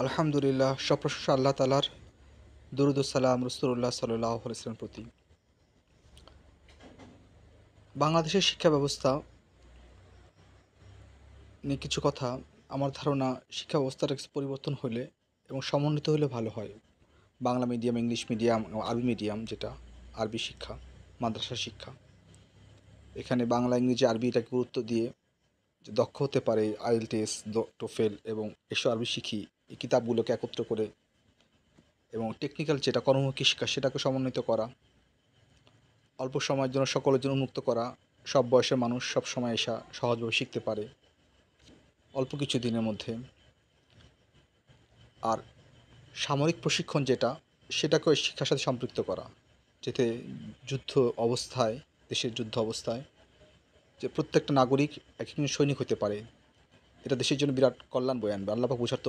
আলহামদুলিল্লাহ, সব প্রশংসা আল্লাহ তাআলার। দরুদ ও সালাম রাসূলুল্লাহ সাল্লাল্লাহু আলাইহি ওয়াসাল্লামের প্রতি। বাংলাদেশের শিক্ষা ব্যবস্থা নিয়ে কিছু কথা। আমার ধারণা, শিক্ষা ব্যবস্থাটা কিছু পরিবর্তন হলে এবং সমন্বিত হলে ভালো হয়। বাংলা মিডিয়াম, ইংলিশ মিডিয়াম এবং আরবি মিডিয়াম, যেটা আরবি শিক্ষা, মাদ্রাসা শিক্ষা। এখানে বাংলা, ইংরেজি, আরবি এটাকে গুরুত্ব দিয়ে যে দক্ষ হতে পারে আইএলটিএস, টোফেল এবং এসব আরবি শিখি, এই কিতাবগুলোকে একত্র করে এবং টেকনিক্যাল যেটা কর্মমুখী শিক্ষা সেটাকে সমন্বিত করা, অল্প সময়ের জন্য সকলের জন্য উন্মুক্ত করা, সব বয়সের মানুষ সব সময় এসা সহজভাবে শিখতে পারে অল্প কিছু দিনের মধ্যে। আর সামরিক প্রশিক্ষণ যেটা, সেটাকেও এই শিক্ষার সাথে সম্পৃক্ত করা, যাতে যুদ্ধ অবস্থায়, দেশের যুদ্ধ অবস্থায় যে প্রত্যেকটা নাগরিক এক একজন সৈনিক হতে পারে। এটা দেশের জন্য বিরাট কল্যাণ বয়ে আনবে। আল্লাহ পাক বুঝার